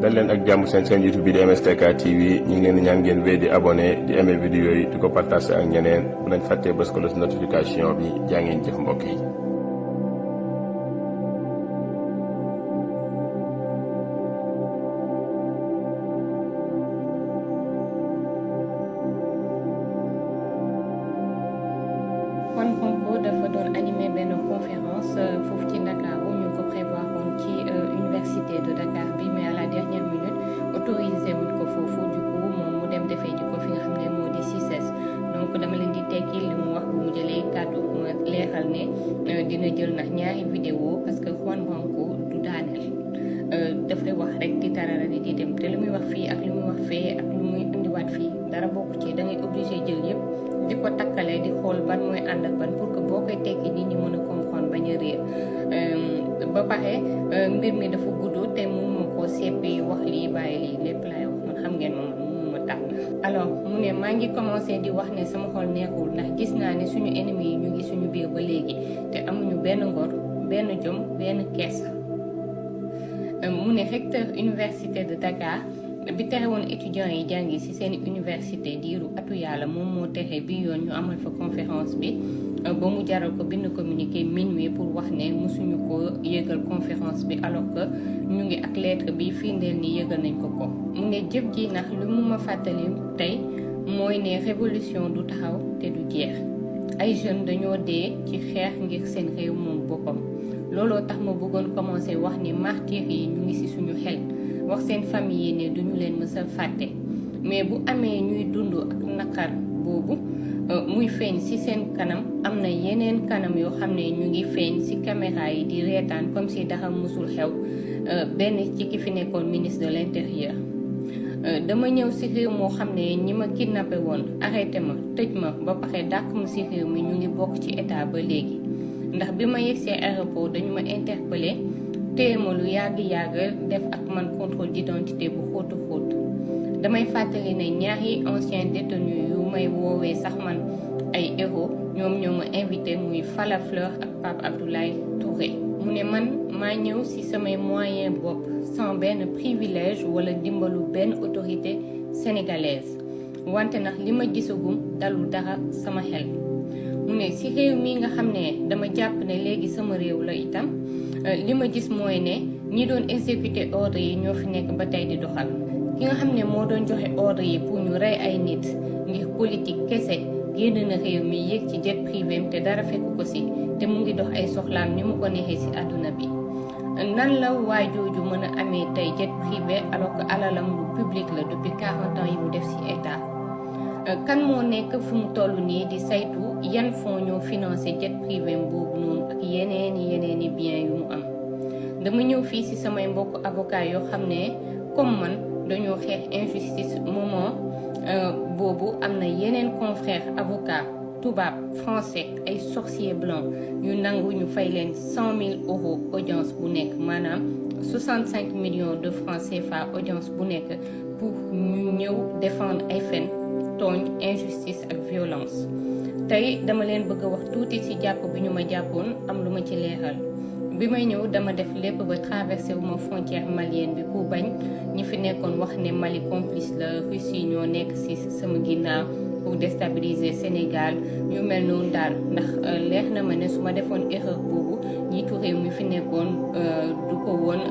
dal leen ak jàmm seen YouTube bi di MSTK TV ñu ngi leen di ñaan ngeen wéy di abonné di aimé vidéo yi di ko partagé ak ñeneen bu leen fàttee bës ko la notification bi jaa ngeen jëf mbokk yi. Juan Branco dafa doon animé benn conférence foofu ci Dakar ñu ko prévoir woon ci université de Dakar bi mais à la dernière minute autorisé wuñ ko foofu du coup moom mu dem defee ji ko fi nga xam ne moo di CICES donc dama leen di tekki li mu wax bu mu jëlee kàddu mu leeral ne dina jël nag ñaari vidéo parce que Juan Branco du daaneel dafay wax rek di tararari di dem te li muy wax fii ak li muy wax fee ak lu muy indiwaat fii dara bokk ci da ngay obligé jël yëpp di ko takkalee di xool ban mooy ànd ak ban pour que boo koy tekki nit ñi mën a comprendre bañ a réer ba pare mbir mi dafa gudd te mun ma koo seppi wax lii bàyyi lii lépp laay wax man xam ngeen moom ma tànn. alors mu ne maa ngi commencé di wax ne sama xol neexul ndax gis naa ne suñu ennemis yi ñu ngi suñu biir ba léegi te amuñu benn ngor benn jom benn keesa mu ne recteur université de Dakar. bi tere woon étudiants yi jàngi ci seen université diiru atu yàlla moom moo tere bi yoon ñu amal fa conférence bi ba mu jaral ko bind communiqué minuit pour wax ne mosuñu ko yëgal conférence bi alors que ñu ngi ak lettre bi firndeel ni yëgal nañ ko ko mu ne jëf ji ndax lu mu ma fàttali tey mooy ne révolution du taxaw te du jeex ay jeunes dañoo dee ci xeex ngir seen réew moom boppam looloo tax ma bëggoon commencé wax ni martyrs yi ñu ngi ci suñu xel wax seen famille yi ne duñu leen mës a fàtte mais bu amee ñuy dund ak naqar boobu muy feeñ ci seen kanam am na yeneen kanam yoo xam ne ñu ngi feeñ ci caméra yi di reetaan comme si dara mësul xew benn ci ki fi nekkoon ministre de l'intérieur dama ñëw ci réew moo xam ne ñi ma kidnappé woon arrêté ma tëj ma ba pare dàq ma ci réew mi ñu ngi bokk ci état ba léegi ndax bi ma yegsee aéroport dañu ma interpellé téye ma lu yàgg-yàgg def ak man contrôle d'identité bu xóotu xóot damay fàttali ne ñaari anciens détenus yu may woowee sax man ay héros ñoom ñoo ma invité muy Falla Fleur ak Pape Abdoulaye Touré mu ne man maa ñëw ci samay moyen bopp sans benn privilège wala dimbalu benn autorité sénégalaise wante nag li ma gisagum dalul dara sama xel mu ne ci réew mi nga xam ne dama jàpp ne léegi sama réew la itam li ma gis mooy ne ñi doon exécuter ordre yi ñoo fi nekk ba tey di doxal ki nga xam ne moo doon joxe ordre yi pour ñu rey ay nit ngir politique kese génn na réew mi yéeg ci jet privé te dara fekk ko ci te mu ngi dox ay soxlaam ni mu ko neexee ci àdduna bi nan la waa jooju mën a amee tey jet privé alors que alalam lu public la depuis 40 ans yi mu def ci état kan moo nekk fu mu toll nii di saytu yan fonds ñoo financé jet privé boobu noonu ak yeneeni bien yu mu am dama ñëw fii ci samay mbokk avocat yoo xam ne comme man dañoo xeex injustice moment boobu am na yeneen confrères avocat tubaab français ay sorciers blancs yu nangu ñu fay leen 100 000 euros audience bu nekk maanaam 65 millions de francs CFA audience bu nekk pour ñu ñëw défendre ay fen tooñ injustice ak violence tey dama leen bëgg a wax tuuti ci jàpp bi ñu ma jàppoon am lu ma ci leeral bi may ñëw dama def lépp ba traversé wu ma frontière malienne bi pour bañ ñi fi nekkoon wax ne Mali complice la Russie ñoo nekk ci sama ginnaaw pour déstabiliser Sénégal yu mel noonu daal ndax leer na ma ne su ma defoon erreur boobu njiitu réew mi fi nekkoon du ko woon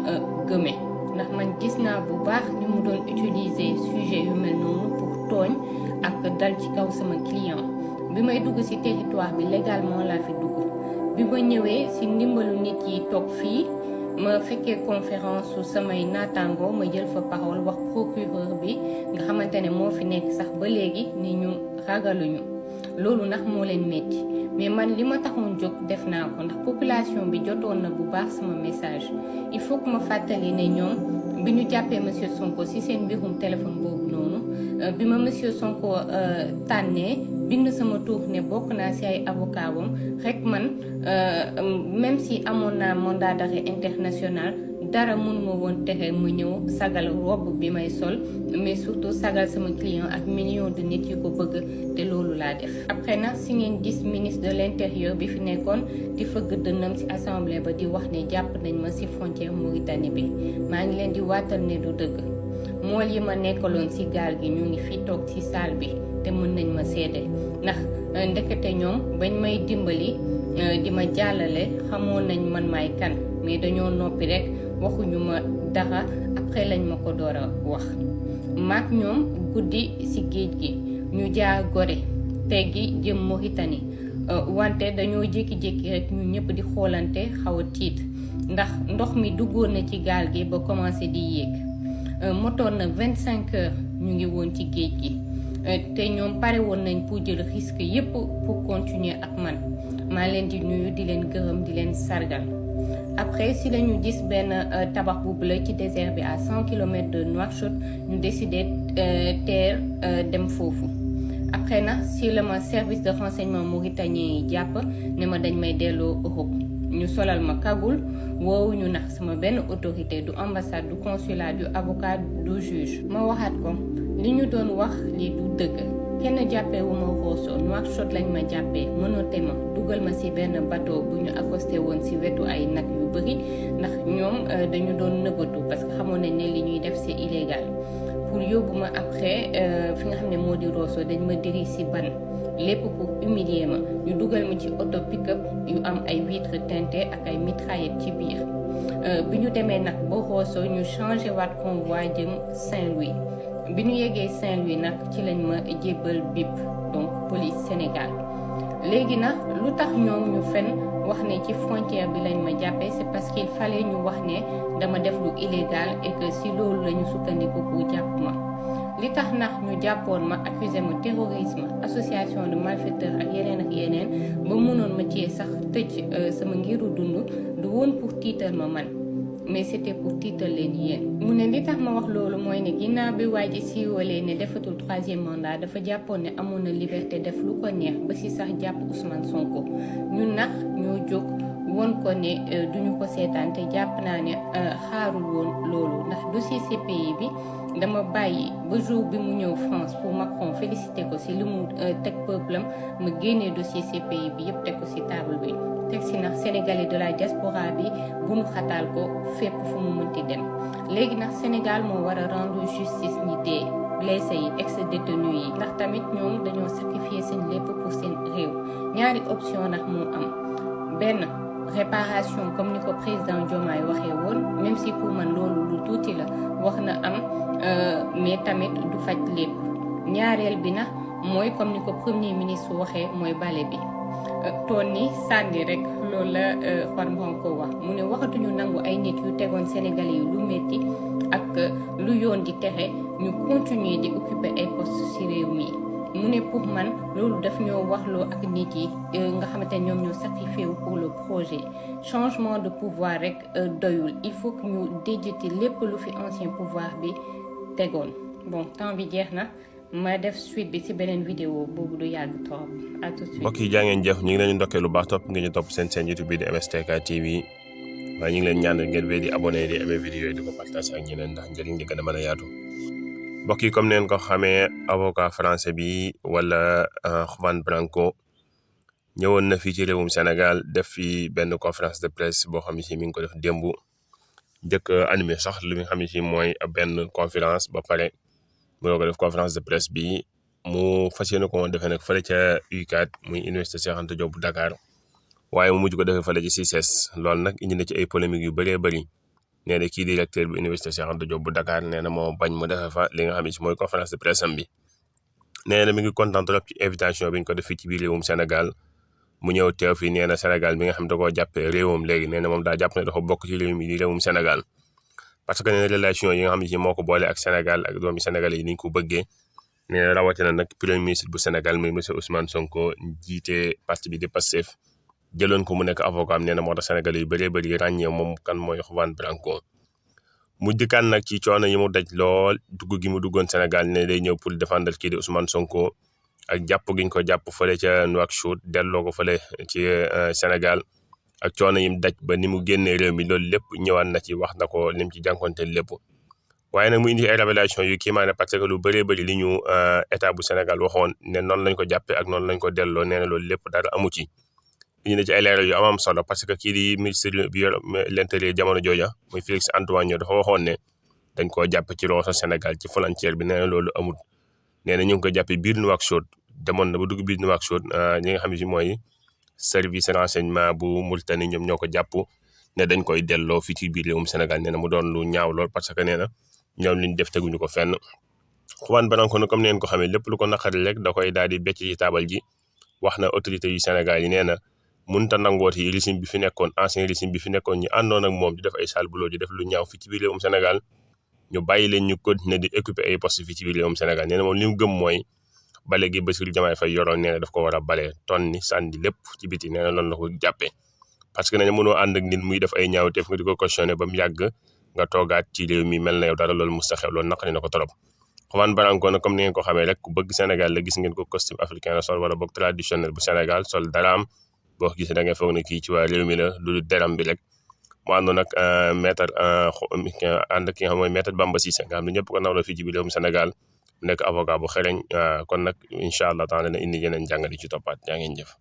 gëme ndax man gis naa bu baax ni mu doon utiliser sujet yu mel noonu pour tooñ ak dal ci kaw sama client bi may dugg ci territoire bi légalement laa fi dugg bi ma ñëwee ci ndimbalu nit yi toog fii ma fekkee conférence su samay naataango ma jël fa parole wax procureur bi nga xamante ne moo fi nekk sax ba léegi ni ñu ragaluñu loolu ndax moo leen metti mais man li ma taxoon jóg def naa ko ndax population bi jotoon na bu baax sama message il faut que ma fàttali ne ñoom bi ñu jàppee monsieur Sonko ci seen mbirum téléphone boobu noonu bi ma monsieur Sonko tànnee bind sama tur ne bokk naa ci ay avocat wam rek man même si amoon naa mandat d'arrêt international dara mënuma woon tere mu ñëw sagal robe bi may sol mais surtout sagal sama client ak millions de nit yu ko bëgg te loolu laa def. après nag si ngeen gis ministre de l'intérieur bi fi nekkoon di fëgg dënnam si assemblée ba di wax ne jàpp nañ ma si frontière Mauritanie bi maa ngi leen di waatal ne du dëgg. mool yi ma nekkaloon ci gaal gi ñu ngi fi toog ci salle bi te mën nañ ma seede ndax ndekete ñoom bañ may dimbali di ma jàllale xamoon nañ man maay kan mais dañoo noppi rek waxuñu ma dara après lañ ma ko door a wax. maak ñoom guddi ci géej gi ñu jaar Gorée teggi jëm Mauritanie wante dañoo jékki-jékki rek ñu ñëpp di xoolante xaw a tiit ndax ndox mi duggoon na ci gaal gi ba commencé di yéeg. motoon na 25 heures ñu ngi woon ci géej gi te ñoom pare woon nañ pour jël risque yépp pour continuer ak man maa leen di nuyu di leen gërëm di leen sargal. après si lañu gis benn tabax bu bleu ci désert bi à 100 kilomètres de Nouakchott ñu décidé teer dem foofu. après nag si la ma service de renseignement mauritanien yi jàpp ne ma dañ may delloo Europe. ñu solal ma kagul woowuñu nax sama benn autorité du ambassade du consulat du avocat du juge. ma waxaat ko li ñu doon wax li du dëgg kenn jàppee wu ma Rosso Nouakchott lañ ma jàppee mënote ma dugal ma ci benn bateau bu ñu accosté woon ci wetu ay nag yu bëri ndax ñoom dañu doon nëbbatu parce que xamoon nañ ne li ñuy def c'est illégal pour yóbbu ma après fi nga xam ne moo di Rosso dañ ma diri ci ban. lépp pour humilier ma ñu dugal ma ci auto pick-up yu am ay vitres teintées ak ay mitraillettes ci biir bi ñu demee nag ba Rosso ñu changé waat convoi jëm Saint-Louis bi ñu yeggee Saint-Louis nag ci lañ ma jébbal BIP donc police Sénégal. léegi nag lu tax ñoom ñu fen wax ne ci frontière bi lañ ma jàppee c'est parce qu'il fallait ñu wax ne dama def lu illégal et que si loolu la ñu sukkandiku pour jàpp ma. li tax nax ñu jàppoon ma accusé ma terrorisme association de malfaiteurs ak yeneen ba mënoon ma cee sax tëj sama ngiru dund du woon pour tiital ma man mais c'était pour tiital leen yéen. mu ne li tax ma wax loolu mooy ne ginnaaw bi waa ji siiwalee ne defatul 3e mandat dafa jàppoon ne amoon na liberté def lu ko neex ba si sax jàpp Ousmane Sonko ñun nax ñoo jóg woon ko ne duñu ko seetaan te jàpp naa ne xaarul woon loolu ndax dossier CPI bi dama bàyyi ba jour bi mu ñëw France pour Macron félicité ko ci li mu teg peuple am ma génnee dossier CPI bi yëpp teg ko ci table bi teg ci nag sénégalais de la diaspora bi bu nu xataal ko fépp fu mu mënti dem. léegi nag Sénégal moo war a rendre justice ñi dee blessé yi ex-détenu yi ndax tamit ñoom dañoo sacrifier seen lépp pour seen réew. ñaari option nag moo am benn réparation comme ni ko président Diomaye waxee woon même si pour man loolu lu tuuti la wax na am mais tamit du faj lépp. ñaareel bi nag mooy comme ni ko premier ministre waxee mooy bale bi toon ni sànni rek loolu la Farba ko wax mu ne waxatuñu nangu ay nit yu tegoon Sénégalais yi lu metti ak lu yoon di tere ñu continuer di occuper ay postes ci réew mi. mu ne pour man loolu daf ñoo waxloo ak nit yi nga xamante ne ñoom ñoo sacrifié wu pour le projet changement de pouvoir rek doyul il faut que ñu déjati lépp lu fi ancien pouvoir bi tegoon. bon temps bi jeex na ma def suite bi ci beneen vidéo boobu du yàgg trop à tout de suite. mbokk yi jaa ngeen jëf ñu ngi leen di ndokkee lu baax topp ngeen ñu topp seen YouTube bi di MSTK TV waaye ñu ngi leen ñaanal ngeen wéy di abonné di aimer vidéo yi di ko partager ak ñeneen ndax njëriñ li gën a mën a yaatu. mbokk yi comme neen ko xamee avocat français bi wala Juan Branco ñëwoon na fii ci réewum Sénégal def fi benn conférence de presse boo xam ne si mi ngi ko def démb njëkk animé sax li nga xam ne si mooy benn conférence ba pare mu ko def conférence de presse bi mu fas yéene ko woon defee nag fële ca UCAD muy université Cheikh Anta Diop bu Dakar waaye mu mujj ko defee fële ci CICES loolu nag indi na ci ay polémiques yu bëree bëri. nee na kii directeur bu université Cheikh Anta Diop bu Dakar nee na moo bañ mu defee fa li nga xam ne si mooy conférence de presse am bi. nee na mi ngi kontaan trop ci invitation bi ñu ko def fii ci biir réewum Sénégal mu ñëw teew fii nee na Sénégal bi nga xam ne da koo jàppee réewam léegi nee na moom daa jàpp ne dafa bokk ci réew mi di réewum Sénégal. parce que nee na relation yi nga xam ne si moo ko boole ak Sénégal ak doomi Sénégal yi ni ñu ko bëggee nee na rawatina nag premier ministre bu Sénégal muy monsieur Ousmane Sonko jiite parti bi di Pastef jëloon ko mu nekk avocat am nee na moo tax Sénégalais yu bëree bëri ràññee moom kan mooy Juan Branco. mu dikkaan nag ci coono yi mu daj lool dugg gi mu duggoon Sénégal ne day ñëw pour défendre kii di Ousmane Sonko ak jàpp giñ ko jàpp fële ca Nouakchott delloo ko fële ci Sénégal ak coono yim daj ba ni mu génnee réew mi loolu lépp ñëwaat na ci wax na ko lim ci jànkonteel lépp waaye nag mu indi ay révélation yu kiimaane parce que lu bëree bëri li ñu état bu Sénégal waxoon ne noonu lañ ko jàppee ak noonu lañ ko delloo nee na loolu lépp dara amu ci indi na ci ay leeral yu am solo parce que kii di ministre bi yor l'intérieur jamono jooja muy Félix Antoine Diome dafa waxoon ne dañ koo jàpp ci Rosso Sénégal ci frontière bi nee na loolu amul nee na ñu ngi ko jàppee biir Nouakchott demoon na ba dugg biir Nouakchott ñi nga xam ne si mooy service renseignement bu Mauritanie ñoom ñoo ko jàpp ne dañ koy delloo fii ci biir réewum Sénégal nee na mu doon lu ñaaw lool parce que nee na ñoom liñ def teguñu ko fenn Juan Branco nag comme neen ko xamee lépp lu ko naqari rek da koy daal di becc ci taabal ji wax na autorité yu Sénégal yi nee na mënta nangooti régime bi fi nekkoon ancien régime bi fi nekkoon ñu àndoon ak moom di def ay sale boulot di def lu ñaaw fii ci biir réewum Sénégal ñu bàyyi leen ñu continuer di occuper ay poste fii ci biir réewum Sénégal nee na moom li mu gëm mooy bale gi Bassirou Diomaye Faye yoroon nee na daf ko war a bale tonni sànni lépp ci biti nee na loolu la ko jàppee parce que nee na mënoo ànd ak nit muy def ay ñaawteef nga di ko cautionné ba mu yàgg nga toogaat ci réew mi mel na yow dara loolu musta xew loolu naqari na ko trop Juan Branco nag comme ni ngeen ko xamee rek ku bëgg Sénégal la gis ngeen ko costume africain la sol wala boog traditionnel bu Sénégal sol daraam boo ko gisee da ngay foog ne kii ci waa réew mi la lu deram bi rek mu àndoon nag maître ànd ki nga xam mooy maître Bamba Cissé nga xam ne ñëpp ko nawloo fii ci biir réewum Sénégal nekk avocat bu xereñ kon nag incha allah taala na indi yeneen jàngat yi ci toppaat yaa ngeen jëf